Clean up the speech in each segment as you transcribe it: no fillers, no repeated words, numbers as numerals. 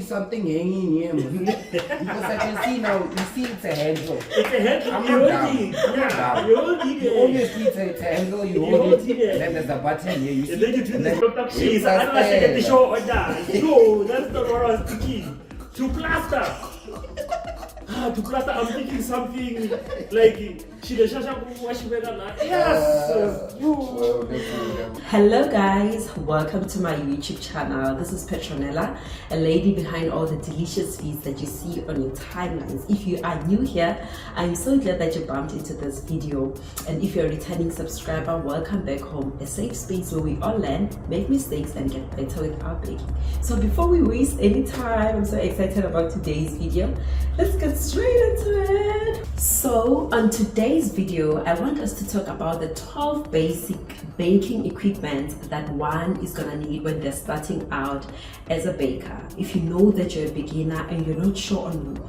something hanging here. Because I can see now, you see it's a handle. It's a handle. I'm You not hold down. it. Yeah, you hold it. Obviously, it's a handle, you hold it, then there's a button here, you see. And then you do and this then production. you I don't like to get the press show on that. No, that's not what I was thinking. To plaster. To plaster, I'm thinking something like yes. Hello guys, welcome to my YouTube channel. This is Petronella, a lady behind all the delicious feeds that you see on your timelines. If you are new here, I'm so glad that you bumped into this video, and if you're a returning subscriber, welcome back home, a safe space where we all learn, make mistakes and get better with our baking. So before we waste any time, I'm so excited about today's video. Let's get straight into it. So on today's video, I want us to talk about the 12 basic baking equipment that one is gonna need when they're starting out as a baker. If you know that you're a beginner and you're not sure on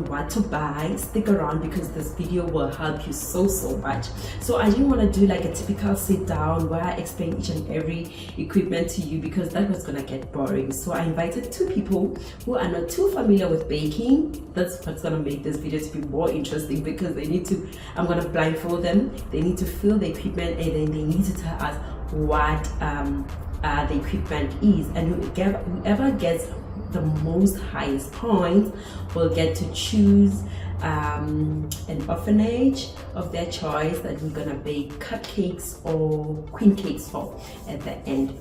what to buy, stick around because this video will help you so much. So I didn't want to do like a typical sit down where I explain each and every equipment to you because that was gonna get boring. So I invited two people who are not too familiar with baking. That's what's gonna make this video to be more interesting because I'm gonna blindfold them, they need to feel the equipment, and then they need to tell us what the equipment is, and whoever gets the most highest points will get to choose an orphanage of their choice that we're gonna bake cupcakes or queen cakes for at the end.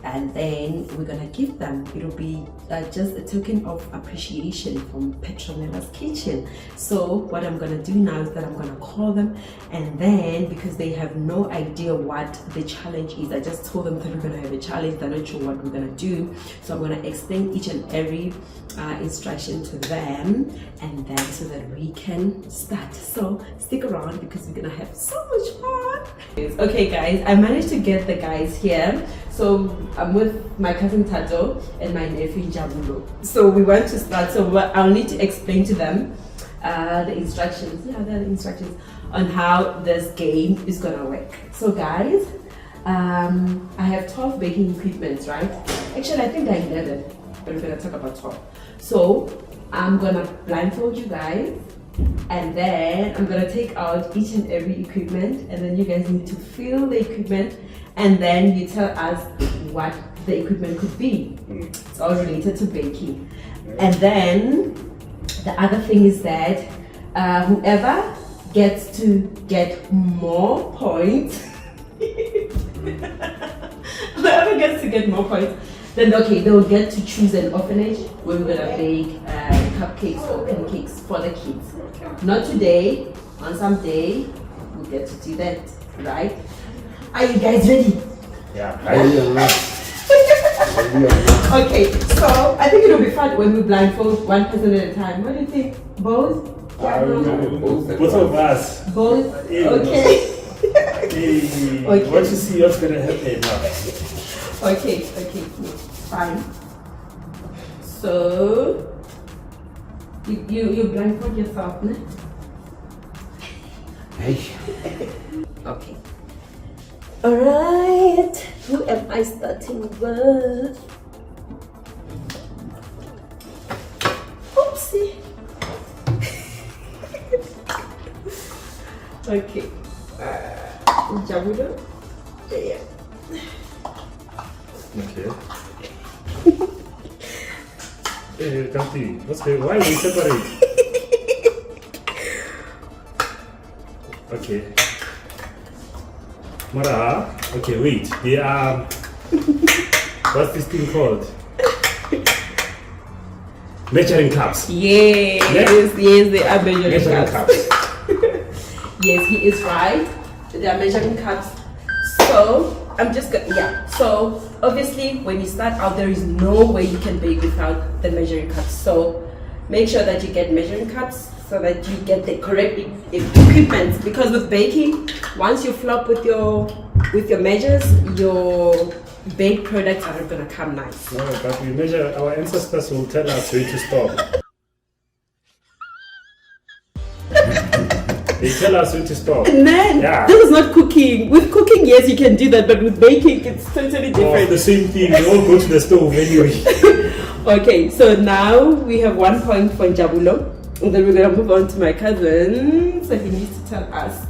And then we're gonna give them, it'll be just a token of appreciation from Petronella's kitchen. So what I'm gonna do now is that I'm gonna call them, and then because they have no idea what the challenge is, I just told them that we're gonna have a challenge, they're not sure what we're gonna do. So I'm gonna explain each and every instruction to them, and then so that we can start. So stick around because we're gonna have so much fun. Okay guys, I managed to get the guys here. So I'm with my cousin Tato and my nephew Jabulo. So we want to start. So I'll need to explain to them the instructions. Yeah, the instructions on how this game is gonna work. So guys, I have 12 baking equipments, right? Actually, I think I are 11, but we're gonna talk about 12. So I'm gonna blindfold you guys, and then I'm gonna take out each and every equipment, and then you guys need to feel the equipment, and then you tell us what the equipment could be. It's all related to baking. And then the other thing is that whoever gets to get more points, whoever gets to get more points, then okay, they'll get to choose an orphanage where we're gonna bake cupcakes or pancakes for the kids. Not today, on some day, we'll get to do that, right? Are you guys ready? Yeah. Okay, so I think it'll be fun when we blindfold one person at a time. What do you think? Both? Both of us. Both? Yeah. Okay. Hey, Okay. what you see, what's gonna happen now? Okay, fine. So you blindfold yourself, ne? Hey. Okay. Alright, who am I starting with? Oopsie. Okay. Jabulo? Yeah. Okay. Hey, Kanti, what's going on? Why we separate? Okay. Mara, okay, wait. They are. What's this thing called? Measuring cups. Yes, they are measuring cups. cups. Yes, he is right. They are measuring cups. So I'm just gonna, yeah. So obviously, when you start out, there is no way you can bake without the measuring cups. So make sure that you get measuring cups so that you get the correct equipment. Because with baking, once you flop with your measures, your baked products are not gonna come nice. No, but we measure. Our ancestors will tell us when to stop. They tell us when to stop. And then, yeah. This is not cooking. With cooking, yes, you can do that, but with baking, it's totally different. The same thing. We all go to the stove anyway. Okay, so now we have 1 point for Jabulo. And then we're gonna move on to my cousin. So he needs to tell us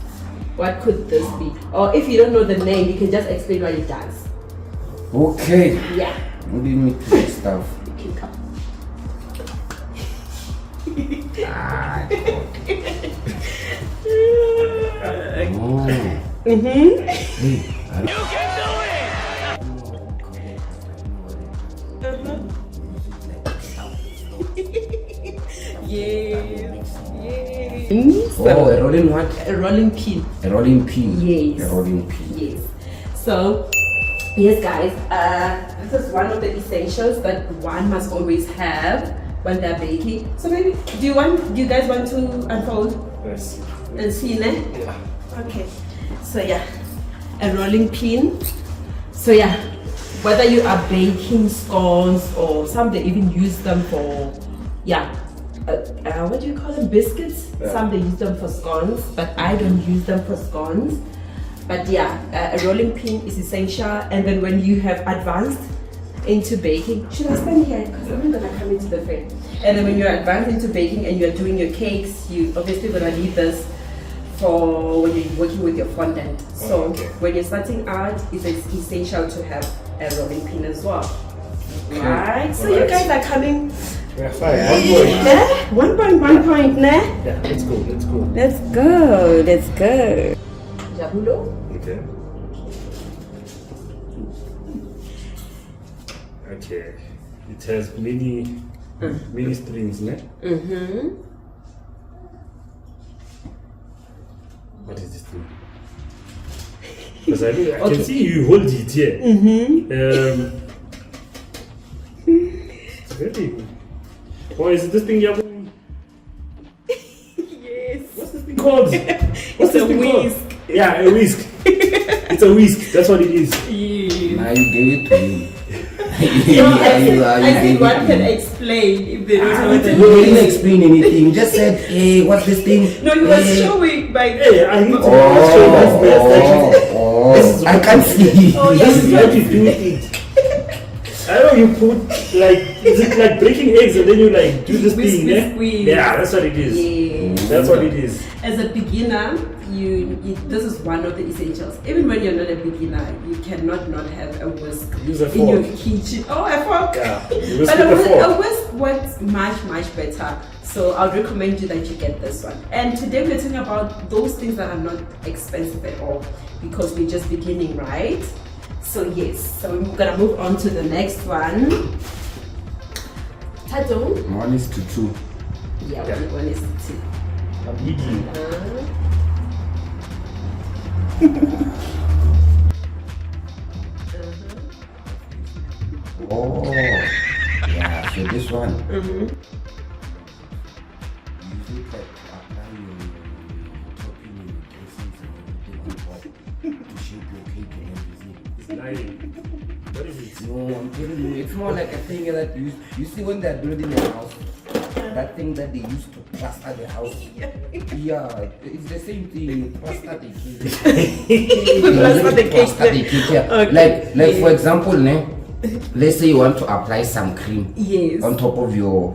what could this be. Or if you don't know the name, you can just explain what it does. Okay. Yeah. What do you mean to this stuff? You can come. Ah, Hey, Yes. Oh, a rolling what? A rolling pin. A rolling pin. Yes. A rolling pin. Yes. So, yes, guys, this is one of the essentials that one must always have when they're baking. So maybe, do you guys want to unfold Yes. and see, ne? Yeah. Okay. So yeah, a rolling pin. So yeah, whether you are baking scones or some they even use them for, what do you call them? Biscuits. Yeah. Some they use them for scones, but I don't use them for scones. But yeah, a rolling pin is essential. And then when you have advanced into baking, should I stand here? Because I'm not gonna come into the frame. And then when you're advanced into baking and you're doing your cakes, you obviously gonna need this for when you're working with your fondant. So okay. when you're starting out, it's essential to have a rolling pin as well. Okay. Right? So you Alright. guys are coming. We're fine. Yeah. 1 point, 1 point, ne? Yeah, let's go. Let's go. Let's go, let's go. Jabulo? Okay. Okay. It has many strings, ne? Mm-hmm. What is this thing? Because I can Okay. see you hold it here. Mm-hmm. It's very. Oh, is it this thing you're doing? Yes. What's this thing called? What's a this thing called? whisk. Yeah, a whisk. It's a whisk. That's what it is. Yes. Now you gave it to me. I think one can explain if they don't know the You name. didn't explain anything. You just said, hey, what's this thing? No, you were Hey. showing by Hey, I need to show Oh, This is I can't see. Oh, This yes. is what you do with it. I know you put like, is it like breaking eggs and then you like do this Whisk, thing? whisk, Yeah? whisk. Yeah, that's what it is. Yes. That's what it is. As a beginner, this is one of the essentials. Even when you're not a beginner, you cannot not have a whisk Use a in your fork. kitchen. Oh, a fork. Yeah, you whisk But with a a fork. whisk works much better. So I would recommend you that you get this one. And today we're talking about those things that are not expensive at all because we're just beginning, right? So yes, so we're gonna move on to the next one. Tato. 1 is to 2. Yeah, one is two. I'm eating. Oh, yeah. So this one. Mm-hmm. You use it like to apply your topping and dressings and everything on top to shape your cake and everything. It's lying. What is it? No, I'm telling you, it's more like a thing that you see when they're building a house. That thing that they used to plaster the house. Yeah, it's the same thing. You plaster the cake. Plaster the cake. Plaster the cake, yeah. Okay. Like for example, ne, let's say you want to apply some cream Yes. on top of your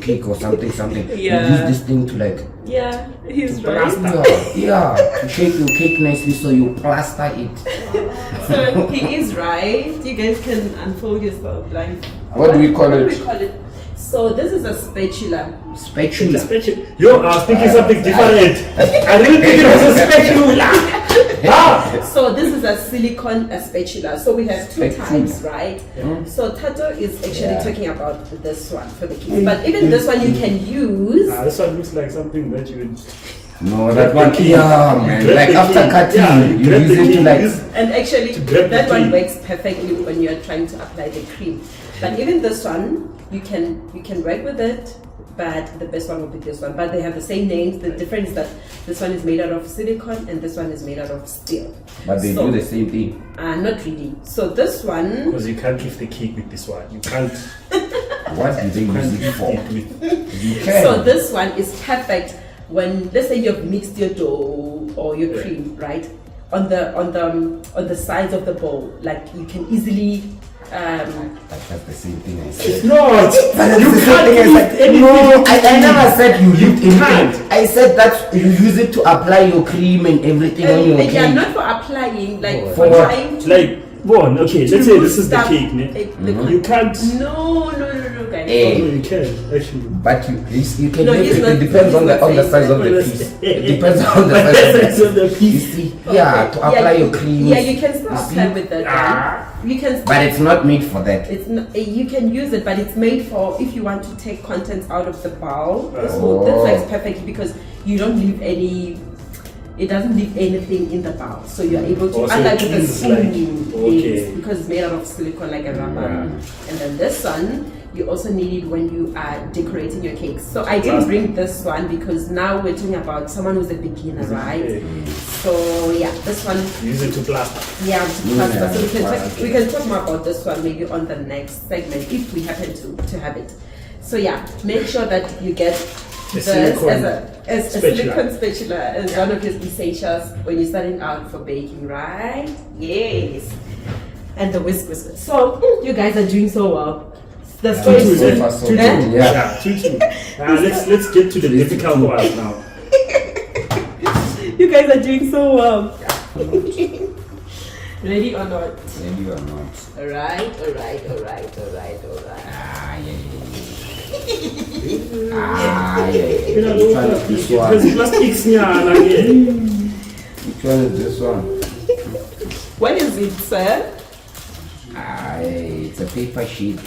cake or something. Yeah. You use this thing to like Yeah, he's right. yeah, to shape your cake nicely, so you plaster it. So he is right. You guys can unfold yourself. Like What do we call what it? do we call it? So this is a spatula. Spatula. Yo, I was thinking something different. I didn't think it was a spatula. Ah! So this is a silicone spatula. So we have two Spatula. types, right? So Tato is actually Yeah. talking about this one for the kids. But even this one you can use. This one looks like something that you would. No, that one, yeah, man. Grab Like the after cake. cutting, Yeah, you grab use the it to cake. like. And actually, grab the that one cream. works perfectly when you're trying to apply the cream. But even this one, you can work with it, but the best one will be this one. But they have the same names. The difference is that this one is made out of silicone and this one is made out of steel. But they So- do the same thing. Not really. So this one, Because you can't lift the cake with this one. You can't. What do they use it for? with. You can. so this one is perfect when, let's say you've mixed your dough or your cream, right? On the sides of the bowl, like you can easily That's the same thing I It's said. not. That's You the same can't thing I use said. anything. No, I never said you lift anything. can't. I said that you use it to apply your cream and everything on your yeah, cake. not for applying, like For for what? trying to. Like, go on. Okay, let's say this is the stuff- cake, ne? the You can't. No, guys. Eh. Oh, no, you can actually. But you can No, make he's it. not- It depends on he's the not saying size of that. the Well, piece. that's- It depends on the But size that's of the the piece. piece. You see, yeah, to apply your cream. Yeah, you can still You apply see? with that. Ah. You can. But it's not made for that. It's not, you can use it, but it's made for if you want to take contents out of the bowl. Oh. So that works perfectly because you don't leave any. It doesn't leave anything in the bowl, so you are able to. Oh, so unlike it with the is spoon, like- okay. yes, because it's made out of silicone like a rubber. Yeah. And then this one, you also need it when you are decorating your cakes. So I didn't Plastic. bring this one because now we're talking about someone who's a beginner, right? Okay. So yeah, this one. Use it to plaster. Yeah, to plaster. Yeah, So plaster. we can talk more about this one maybe on the next segment if we happen to have it. So yeah, make sure that you get this silicone as a spatula. silicone spatula as one of your essentials when you're starting out for baking, right? Yes. And the whisk. So you guys are doing so well. The Yeah, story Two, is so eh? far, so Two, good. two. Yeah. Yeah, 2-2. Let's get to the difficult ones now. you guys are doing so well. Ready or not? Maybe you are not. Alright. Ah, yeah. Ah, yeah. You know, Which one is this one? there's plastics nyana again. Which one is this one? What is it, sir? Ah, it's a paper sheet.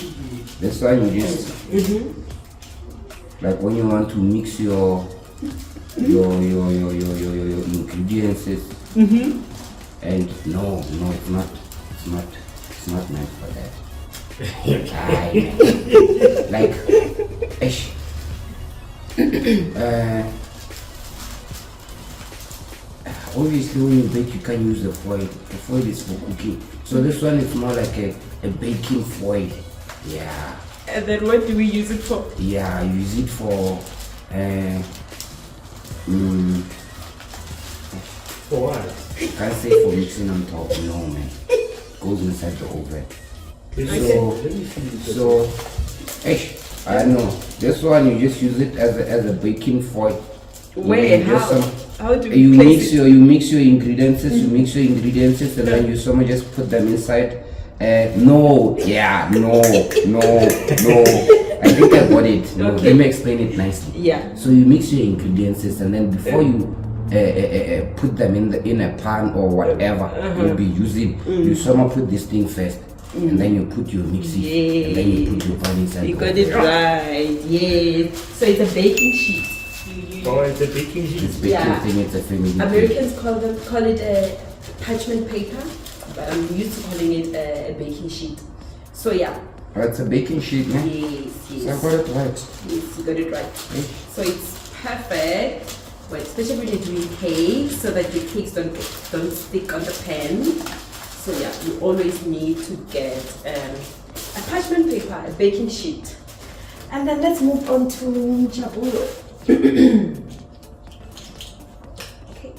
This one you just like when you want to mix your ingredients. And no, it's not meant for that. Like, ish. Obviously when you bake you can use the foil. The foil is for cooking. So this one is more like a baking foil. Yeah. And then what do we use it for? Yeah, you use it for For what? can't say for mixing on top, no man. Goes inside the oven. Let So- me see this. So, I know. This one you just use it as a baking foil. Where? You just How do we you place it? mix your ingredients, and then you somehow just put them inside. No. I think I got it. No, Okay. let me explain it nicely. Yeah. So you mix your ingredients, and then before you put them in a pan or whatever you'll be using, you somehow put this thing first, and then you put your mixie, and then you put your pan inside. You the got it oven. right. Yes. So it's a baking sheet. Oh, it's a baking sheet. This baking Yeah. thing, it's a family thing. Americans call it a parchment paper, but I'm used to calling it a baking sheet. So yeah. Oh, it's a baking sheet, man. Yes. So I got it right. Yes, you got it right. So it's perfect, but especially when you're doing cakes, so that your cakes don't stick on the pan. So yeah, you always need to get a parchment paper, a baking sheet. And then let's move on to Jabulo. Okay.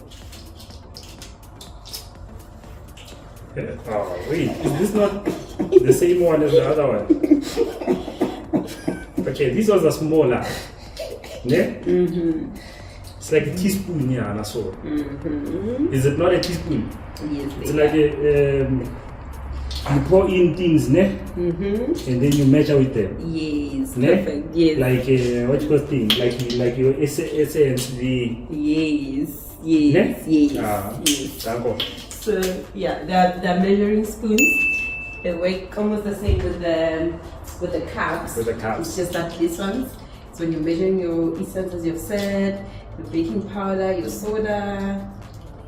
Oh, wait. Is this not the same one as the other one? Okay, these ones are smaller. Ne? It's like a teaspoon, yeah, so. Is it not a teaspoon? Yes, It's like a, you pour in things, ne? And then you measure with them. yes, Ne? perfect. Yes, Like what you call thing? Like your essence, the yes, ne? yes, Ah, yes. d'accord. So yeah, the measuring spoons. They work almost the same with the cups. With the cups. It's just that this ones. So when you're measuring your essence, as you've said, your baking powder, your soda,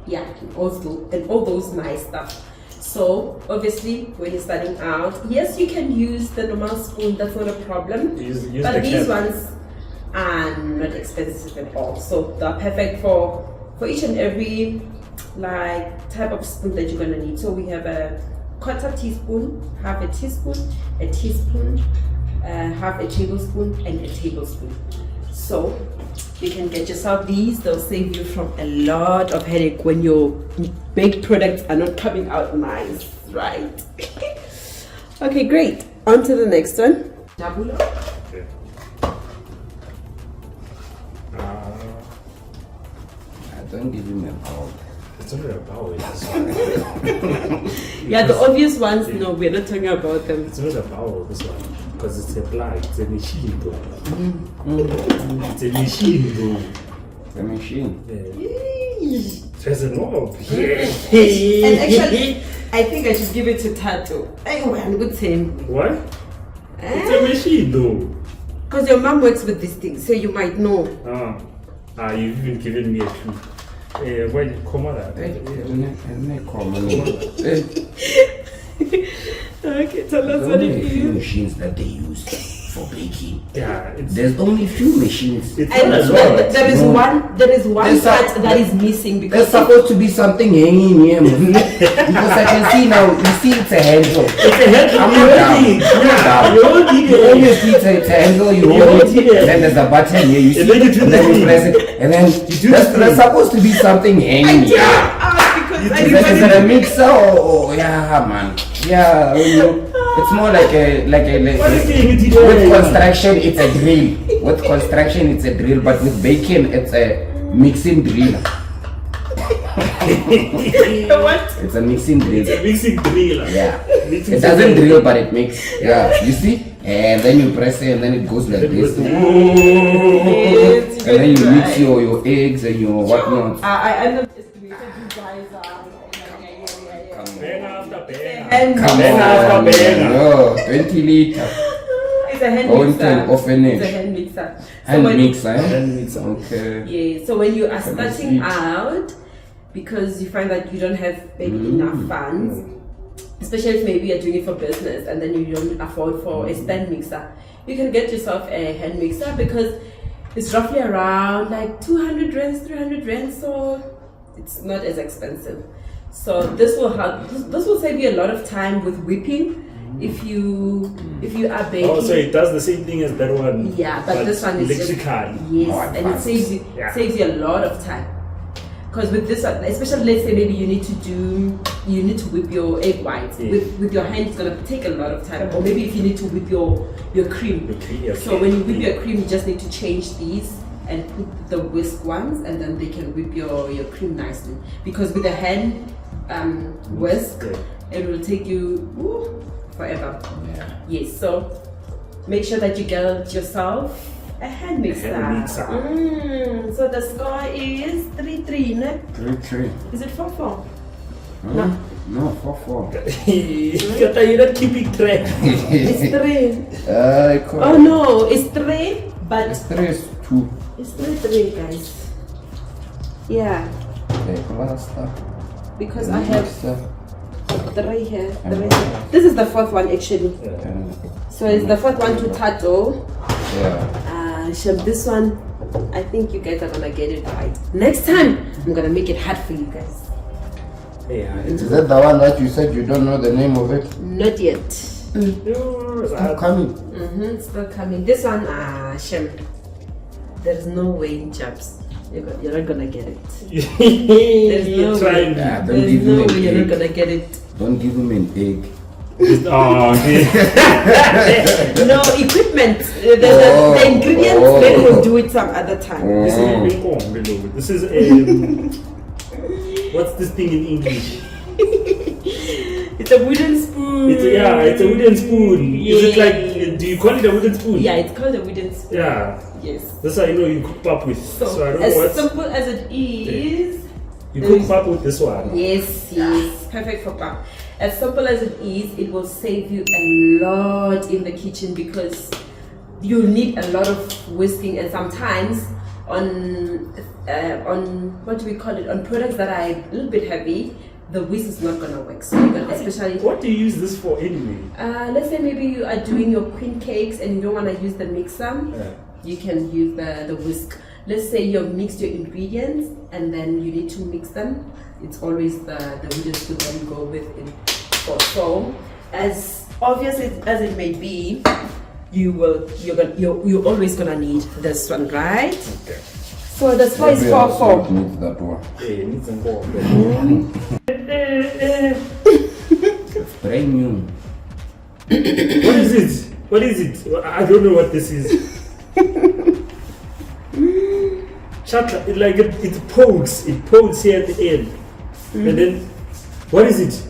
yeah, and all those nice stuff. So obviously, when you're starting out, yes, you can use the normal spoon. That's not a problem. Use But the these cap. ones are not expensive at all. So they're perfect for each and every like type of spoon that you're gonna need. So we have a quarter teaspoon, half a teaspoon, half a tablespoon, and a tablespoon. So you can get yourself these. They'll save you from a lot of headache when your baked products are not coming out nice, right? Okay, great. On to the next one. Jabulo. Okay. Don't give him a bowl. It's not a bowl, it's this one. Yeah, the obvious ones, no, we're not talking about them. It's not a bowl, this one. Because it's a plug, it's a machine though. It's a machine though. The machine. There's a knob. And actually, I think I should give it to Tato. I'm good saying. What? It's a machine though. Because your mom works with these things, so you might know. You've even given me a clue. Why come on that? Okay, tell us what it There's only a few is. machines that they use for baking. Yeah, it's There's only few machines. it's And not as well. there is No. one There's part some- that is missing There's because supposed to be something hanging here, man. Because I can see now, you see it's a handle. It's a head. I'm You not don't down. need it. I'm not down. You don't need You it. obviously it's a handle, you hold don't it, need it. then there's a button here, you see, And then you do and the then you thing. press it, and then do there's, the there's thing. supposed to be something hanging here. because You I do Is that. it a mixer or yeah, man? Yeah, you know, it's more like a What is it? with construction it's a drill. With construction it's a drill, but with baking it's a mixing drill. what? It's a mixing drill. It's a mixing drill. Yeah. Mixing It doesn't drill. drill, but it makes. Yeah, you see? And then you press it and then it goes like It this. goes- Yes, And then you mix right. your eggs and your whatnot. I underestimated you guys. Bang after bang. And Come Then after on, bang. yo, 20 liter. it's a hand Oh, mixer. it's an orphanage. It's a hand mixer. So Hand when- mixer, eh? Hand mixer. Okay. Yeah, so when you are Can I starting see? out, because you find that you don't have maybe enough funds, especially if maybe you're doing it for business and then you don't afford for a stand mixer, you can get yourself a hand mixer because it's roughly around like 200 rands, 300 rands, so it's not as expensive. So this will help. This will save you a lot of time with whipping if you are baking. Oh, so it does the same thing as that one. Yeah, but this one is just electrical. yes, More and it advanced. saves you Yeah. a lot of time. Because with this one, especially let's say maybe you need to whip your egg whites Yeah. with your hand. It's gonna take a lot of time. Or maybe if you need to whip your cream. Okay, okay. So when you whip your cream, you just need to change these and put the whisk ones, and then they can whip your cream nicely. Because with the hand whisk, Yeah. it will take you forever. Yeah. Yes, so make sure that you get yourself a hand mixer. hand mixer. So the score is 3-3, no? 3-3. Is it 4-4? Huh? No, 4-4. Kata, you're not keeping track. It's 3. Cool. Oh no, it's 3, but It's 3 is 2. it's 3-3, guys. Yeah, Okay, cluster. because I have Mixer. 3 here. 3 here. This is the 4th one actually. And, So it's the 4th one to Tato. yeah. Shem, this one, I think you guys are gonna get it right. Next time, I'm gonna make it hard for you guys. Yeah, Is that the one that you said you don't know the name of it? Not yet. I'm coming. It's still coming. This one, Shem, there's no way, chaps. You're not gonna get it. There's no You're way. trying. Yeah, don't There's give no him an way you're not egg. gonna get it. Don't give him an egg. Oh, okay. No equipment. Oh, The ingredients, oh. then we'll do it some other time. This is bingkong below. This is what's this thing in English? It's a wooden spoon. It's a wooden spoon. Is it like? Do you call it a wooden spoon? Yeah, it's called a wooden spoon. Yeah. Yes. This I know you cook up with. So I don't know as what simple as it is. you cook up with this one. Yes, perfect for pap. As simple as it is, it will save you a lot in the kitchen because you'll need a lot of whisking, and sometimes on what do we call it, on products that are a little bit heavy, the whisk is not gonna work. So you're gonna, especially What do you use this for anyway? let's say maybe you are doing your queen cakes and you don't want to use the mixer. Yeah. You can use the whisk. Let's say you've mixed your ingredients and then you need to mix them. It's always the wooden spoon that you go with in for. So as obvious as it may be, you're always gonna need this one, right? Okay. So the score is Every 4-4. household needs that one. Yeah, it needs some more. It's brand new. What is it? What is it? I don't know what this is. Like it pokes here at the end. And then, what is it?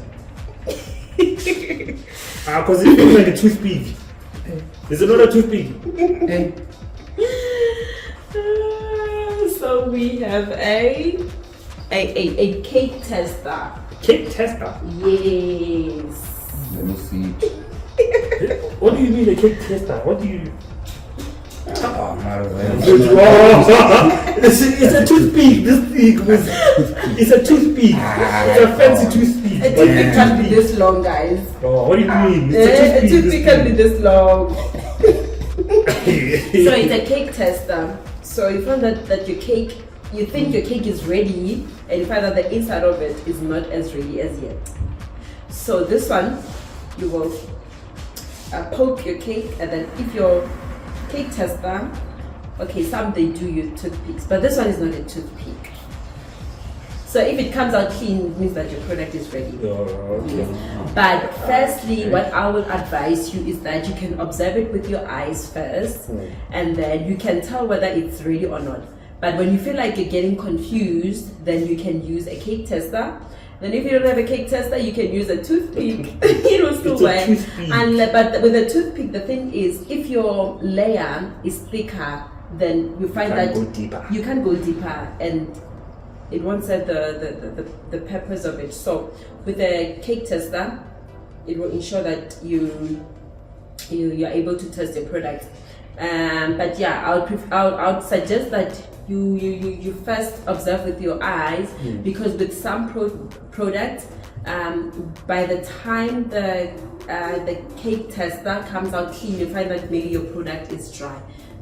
Because it looks like a toothpick. Is it not a toothpick? Hey. So we have a cake tester. Cake tester? Yes. Let me see. What do you mean a cake tester? What do you... Oh, It's a toothpick. This thing was... It's a toothpick. It's a fancy toothpick. A toothpick can't be this long, guys. Oh, what do you mean? A toothpick can't be this long. So it's a cake tester. So you find that your cake, you think your cake is ready, and you find that the inside of it is not as ready as yet. So this one, you will poke your cake, and then if your cake tester, okay, some they do use toothpicks, but this one is not a toothpick. So if it comes out clean, it means that your product is ready. Okay. Yes. But firstly, what I will advise you is that you can observe it with your eyes first, and then you can tell whether it's ready or not. But when you feel like you're getting confused, then you can use a cake tester. Then if you don't have a cake tester, you can use a toothpick. It will still work. But with a toothpick, the thing is, if your layer is thicker, then you find that you can go deeper, and it won't set the purpose of it. So with a cake tester, it will ensure that you're able to test your product. But yeah, I would suggest that you first observe with your eyes, because with some products, by the time the cake tester comes out clean, you find that maybe your product is dry.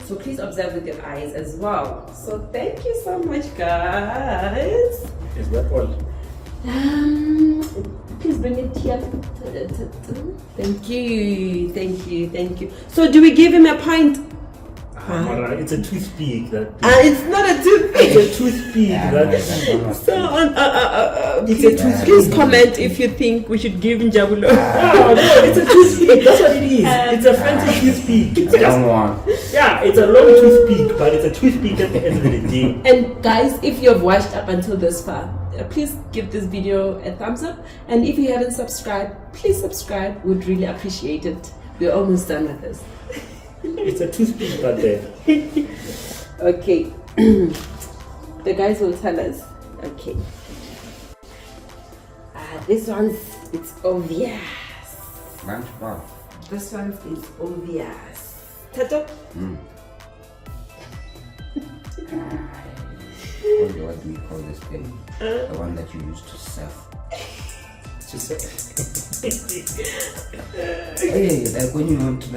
So please observe with your eyes as well. So thank you so much, guys. Is that all? Please bring it here. Thank you. So do we give him a pint? It's a toothpick. It's not a toothpick. It's a toothpick. It's a toothpick. Please comment if you think we should give Njabulo. No, it's a toothpick. That's what it is. It's a fancy toothpick. It's a long one. Yeah, it's a long toothpick, but it's a toothpick at the end of the day. And guys, if you have watched up until this far, please give this video a thumbs up. And if you haven't subscribed, please subscribe. We'd really appreciate it. We're almost done with this. It's a toothpick, but then. Okay. The guys will tell us. Okay. This one's, it's obvious. Lunch bar. This one is obvious. Tato? What do we call this thing? The one that you use to surf. Hey, like when you want to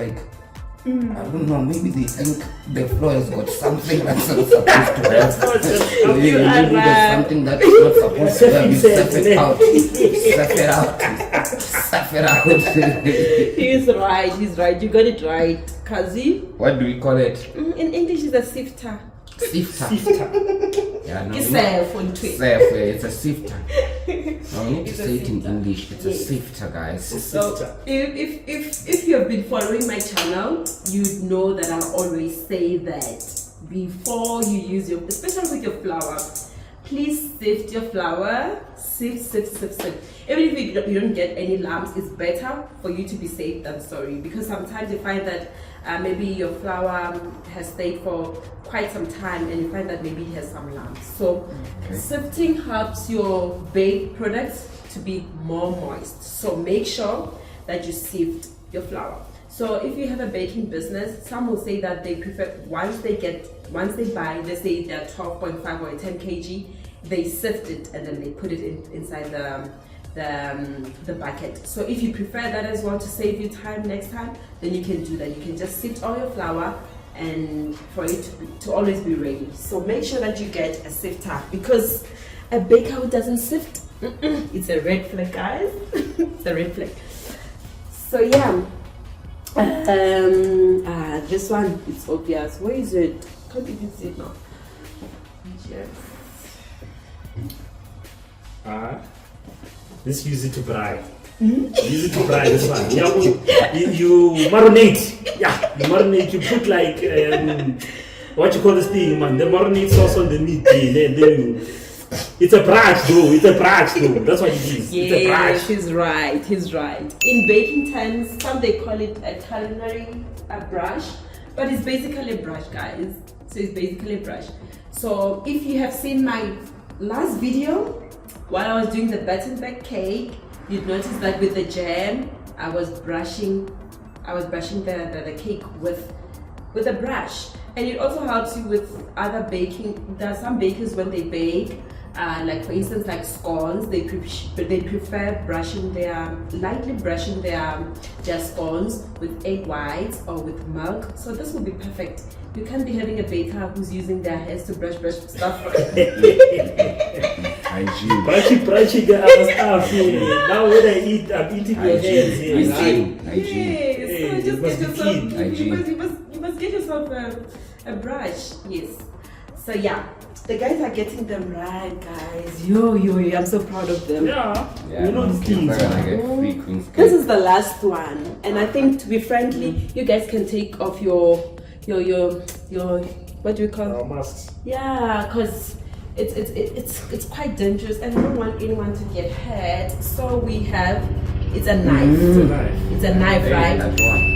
I don't know, maybe they think the floor has got something that's not supposed to have. Maybe there's something that's not supposed to have. You surf it out. Surf it out. He's right. You got it right, Kazi. What do we call it? In English, it's a sifter. Sifter. Yeah, no. It's a sifter. No, we need to say it in English. It's a sifter, guys. So if you have been following my channel, you know that I always say that before you use your, especially with your flour, please sift your flour. Sift. Even if you don't get any lumps, it's better for you to be safe than sorry, because sometimes you find that maybe your flour has stayed for quite some time and you find that maybe it has some lumps. So sifting helps your baked products to be more moist. So make sure that you sift your flour. So if you have a baking business, some will say that they prefer, once they buy, let's say they're 12.5 or 10 kg, they sift it and then they put it inside the bucket. So if you prefer that as well, to save you time next time, then you can do that. You can just sift all your flour and for it to always be ready. So make sure that you get a sifter, because a baker who doesn't sift, it's a red flag, guys. It's a red flag. So yeah, this one, it's obvious. Where is it? Can't even see it now. Yes. Let's use it to fry. Easy to fry this one. You marinate. Yeah, you marinate. You put like what you call this thing, man? The marinade sauce on the meat. Then you. It's a brush, though. It's a brush, though. That's what it is. Yes, it's a brush. he's right. He's right. In baking terms, some they call it a culinary brush, but it's basically a brush, guys. So it's basically a brush. So if you have seen my last video, while I was doing the Battenberg cake, you'd notice that with the jam, I was brushing the cake with a brush. And it also helps you with other baking. There are some bakers when they bake, like for instance, like scones, they prefer lightly brushing their scones with egg whites or with milk. So this will be perfect. You can't be having a baker who's using their hands to brush stuff. Hygiene. Brushing stuff. Now when I eat, I'm eating your hands. You see? Hygiene. Yes. So just get yourself. Hygiene. You must get yourself a brush. Yes. So yeah, the guys are getting them right, guys. Yo, I'm so proud of them. Yeah. You know these things. This is the last one, and I think, to be frankly, you guys can take off your what do we call it? Masks. Yeah, because it's quite dangerous, and I don't want anyone to get hurt. So it's a knife. It's a knife, right?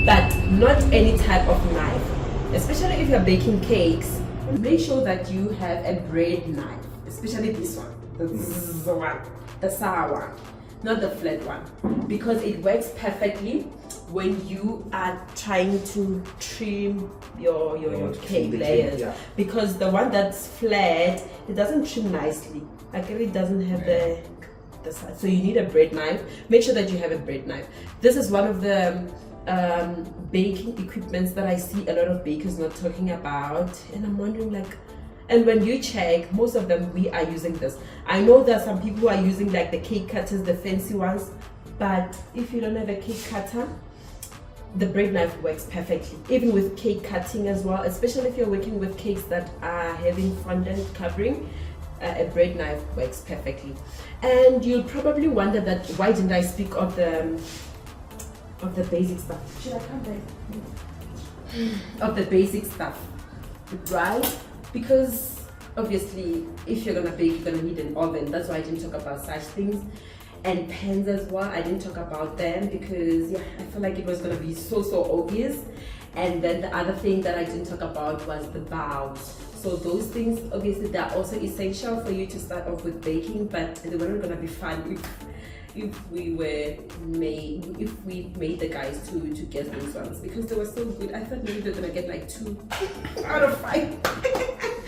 But not any type of knife. Especially if you're baking cakes, make sure that you have a bread knife, especially this one, the sour one, not the flat one, because it works perfectly when you are trying to trim your cake layers. Yeah. Because the one that's flat, it doesn't trim nicely. Like it doesn't have the side. So you need a bread knife. Make sure that you have a bread knife. This is one of the baking equipments that I see a lot of bakers not talking about, and I'm wondering, like, and when you check, most of them, we are using this. I know there are some people who are using like the cake cutters, the fancy ones, but if you don't have a cake cutter, the bread knife works perfectly, even with cake cutting as well, especially if you're working with cakes that are having fondant covering. A bread knife works perfectly. And you'll probably wonder that why didn't I speak of the basic stuff. Should I come back? Of the basic stuff, right? Because obviously, if you're gonna bake, you're gonna need an oven. That's why I didn't talk about such things. And pans as well, I didn't talk about them because I feel like it was gonna be so obvious. And then the other thing that I didn't talk about was the bowls. So those things, obviously, they're also essential for you to start off with baking, but they weren't gonna be fun if we made the guys to get those ones, because they were so good. I thought maybe they're gonna get like 2 out of 5.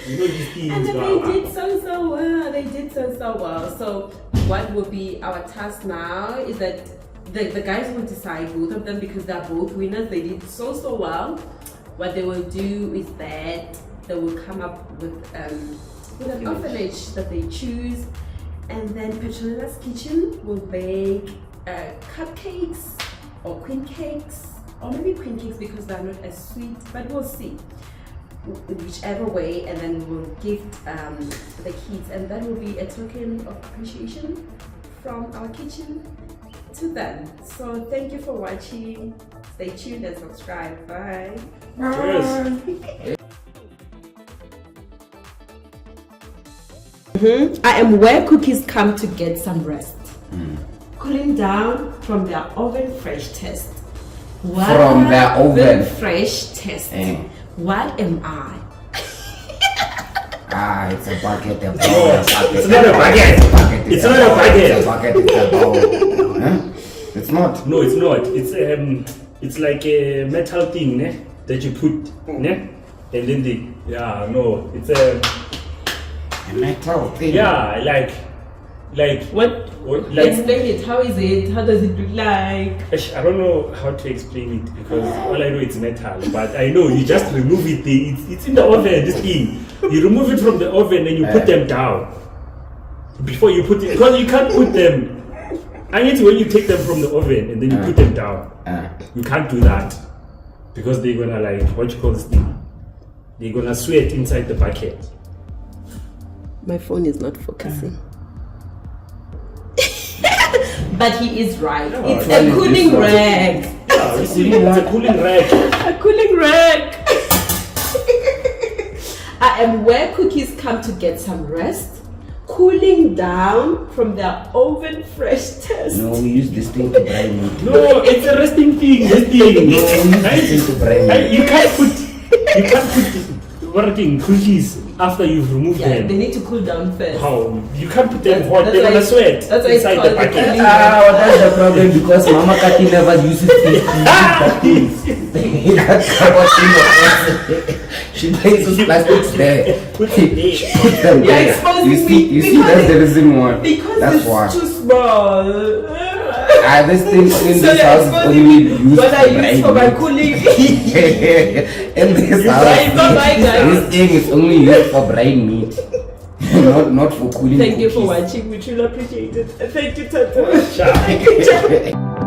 You know these things. And then they did so well. They did so well. So what will be our task now is that the guys will decide, both of them, because they're both winners. They did so well. What they will do is that they will come up with an orphanage that they choose. And then Petronella's Kitchen will bake cupcakes or queen cakes, or maybe queen cakes because they're not as sweet, but we'll see. Whichever way, and then we will gift the kids, and that will be a token of appreciation from our kitchen to them. So thank you for watching. Stay tuned and subscribe. Bye. Cheers. I am where cookies come to get some rest. Cooling down from their oven fresh test. From their oven fresh test. What am I? It's a bucket. It's not a baguette. It's not a baguette. It's a bucket. It's a bowl. Huh? It's not. No, it's not. It's like a metal thing, ne? That you put, ne? And then it's a metal thing. Yeah, like what? Like, explain it. How is it? How does it look like? I don't know how to explain it, because all I know it's metal. But I know you just remove it. It's in the oven. This thing, you remove it from the oven and you put them down before you put it, because you can't put them. And it's when you take them from the oven and then you put them down. You can't do that because they're gonna, like, what you call this thing? They're gonna sweat inside the bucket. My phone is not focusing. But he is right. No, It's well, a it's cooling this one. rag. Yeah, you see, it's a cooling rag. A cooling rag. I am where cookies come to get some rest, cooling down from their oven fresh test. No, we use this thing to dry meat. No, it's a resting thing. This thing. No, we use this thing to dry meat. You can't put working cookies after you've removed Yeah, them. they need to cool down first. How? You can't put them hot. That's They're why gonna it's- sweat that's why it's inside the called the packet. cooling That's the problem because Mama Kati never uses that thing. That's what she knows. She brings those plastics there. Put it there. She puts them You're there. exposing You me see, because that's the reason why. Because That's it's why. too small. This thing in So this you're house is exposing only me used what I use for my meat. cooling. In this It's not like that. this thing is only used for brine meat, not for cooling. Thank you for cookies. watching. We truly appreciate it. Thank you, Tata. Ciao.